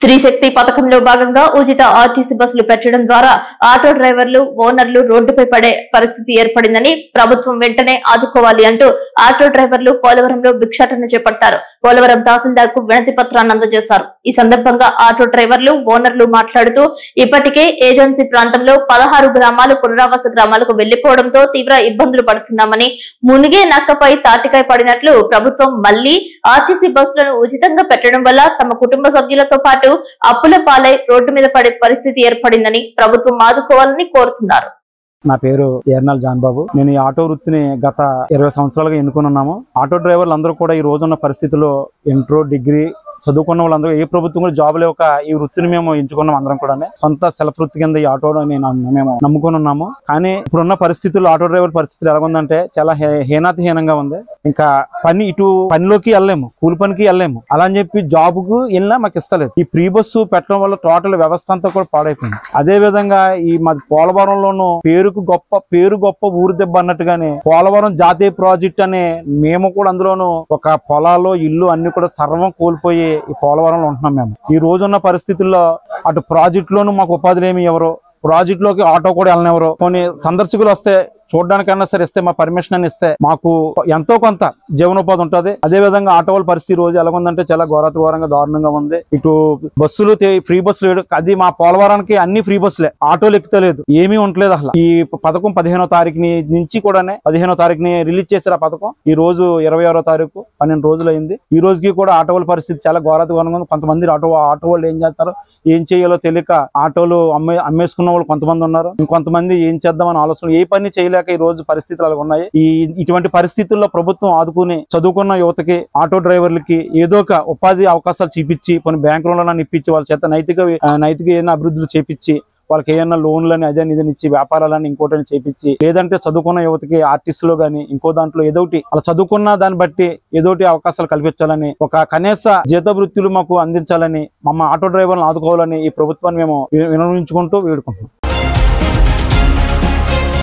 స్త్రీ శక్తి పథకంలో భాగంగా ఉచిత ఆర్టీసీ బస్సులు పెట్టడం ద్వారా ఆటో డ్రైవర్లు ఓనర్లు రోడ్డుపై పడే పరిస్థితి ఏర్పడిందని ప్రభుత్వం వెంటనే ఆదుకోవాలి అంటూ ఆటో డ్రైవర్లు పోలవరంలో భిక్షాటన చేపట్టారు. పోలవరం తహసీల్దార్ కు వినతి పత్రాన్ని అందజేశారు. ఈ సందర్భంగా ఆటో డ్రైవర్లు ఓనర్లు మాట్లాడుతూ ఇప్పటికే ఏజెన్సీ ప్రాంతంలో 16 గ్రామాలు పునరావాస గ్రామాలకు వెళ్లిపోవడంతో తీవ్ర ఇబ్బందులు పడుతున్నామని, మునిగే నక్కపై తాటికాయ పడినట్లు ప్రభుత్వం మళ్లీ ఆర్టీసీ బస్సులను ఉచితంగా పెట్టడం వల్ల తమ కుటుంబ సభ్యులతో పాటు అప్పుల పాలై రోడ్డు మీద పడే పరిస్థితి ఏర్పడిందని ప్రభుత్వం ఆదుకోవాలని కోరుతున్నారు. నా పేరు ఎర్నాల్ జాన్ బాబు. నేను ఈ ఆటో వృత్తిని గత 20 సంవత్సరాలుగా ఎన్నుకున్నాము. ఆటో డ్రైవర్లు అందరూ కూడా ఈ రోజున్న పరిస్థితుల్లో ఇంట్రో డిగ్రీ చదువుకున్న వాళ్ళందరూ ఏ ప్రభుత్వం కూడా జాబ్ లేక ఈ వృత్తిని మేము ఎంచుకున్నాం. అందరం కూడా సొంత సెల్ఫ్ వృత్తి కింద ఈ ఆటోలో మేము నమ్ముకొని ఉన్నాము. కానీ ఇప్పుడున్న పరిస్థితుల్లో ఆటో డ్రైవర్ పరిస్థితి ఎలా ఉందంటే చాలా హీనంగా ఉంది. ఇంకా పనిలోకి వెళ్ళలేము, కూలి పనికి వెళ్ళలేము. అలా అని చెప్పి జాబ్ కు వెళ్ళినా మాకు ఇస్తలేదు. ఈ ఫ్రీ బస్సు పెట్టడం వల్ల టోటల్ వ్యవస్థ అంతా కూడా పాడైపోయింది. అదే విధంగా ఈ మా పోలవరంలోనూ పేరు గొప్ప ఊరు దెబ్బ అన్నట్టుగానే పోలవరం జాతీయ ప్రాజెక్ట్ అనే మేము కూడా అందులోనూ ఒక పొలాలు ఇల్లు అన్ని కూడా సర్వం కోల్పోయి ఈ పోలవరంలో ఉంటున్నాం. మేము ఈ రోజున్న పరిస్థితుల్లో అటు ప్రాజెక్ట్ లోను మాకు ఉపాధులు ఏమి ఎవరు, ప్రాజెక్ట్ లోకి ఆటో కూడా వెళ్ళనివ్వరు. కొన్ని సందర్శకులు వస్తే చూడడానికన్నా సరే ఇస్తే మా పర్మిషన్ అని ఇస్తే మాకు ఎంతో కొంత జీవనోపాధి ఉంటుంది. అదే విధంగా ఆటో వాళ్ళ పరిస్థితి రోజు ఎలా ఉందంటే చాలా ఘోరంగా దారుణంగా ఉంది. ఇటు బస్సులు ఫ్రీ బస్సులు అది మా పోలవరానికి అన్ని ఫ్రీ బస్సులే, ఆటోలు ఎక్కుతలేదు, ఏమీ ఉండలేదు. అసలు ఈ పథకం 15వ తారీఖు నుంచి కూడానే 15వ తారీఖుని రిలీజ్ చేశారు. ఆ పథకం ఈ రోజు 26వ తారీఖు 12 రోజులు అయింది. ఈ రోజుకి కూడా ఆటో వాళ్ళ పరిస్థితి చాలా ఘోరంగా ఉంది. కొంతమంది ఆటో వాళ్ళు ఏం చేస్తారు, ఏం చేయాలో తెలియక ఆటోలు అమ్మేసుకున్న వాళ్ళు కొంతమంది ఉన్నారు. ఇంకొంతమంది ఏం చేద్దామని ఆలోచన ఏ పని చేయలేక ఈ రోజు పరిస్థితులు అలా ఉన్నాయి. ఇటువంటి పరిస్థితుల్లో ప్రభుత్వం ఆదుకుని చదువుకున్న యువతకి ఆటో డ్రైవర్లకి ఏదో ఒక ఉపాధి అవకాశాలు చూపించి కొన్ని బ్యాంకులలో ఇప్పించి వాళ్ళ చేత నైతిక ఏదైనా అభివృద్ధులు చేపించి వాళ్ళకి ఏదైనా లోన్లని అదని ఇదని ఇచ్చి వ్యాపారాలని ఇంకోటని చేపించి, లేదంటే చదువుకున్న యువతకి ఆర్టిస్టులో గానీ ఇంకో దాంట్లో ఏదోటి అలా చదువుకున్న దాన్ని బట్టి ఏదోటి అవకాశాలు కల్పించాలని, ఒక కనీస జీతభృత్తులు మాకు అందించాలని, మా ఆటో డ్రైవర్లను ఆదుకోవాలని ఈ ప్రభుత్వాన్ని మేము వినవించుకుంటూ వేడుకుంటున్నాం.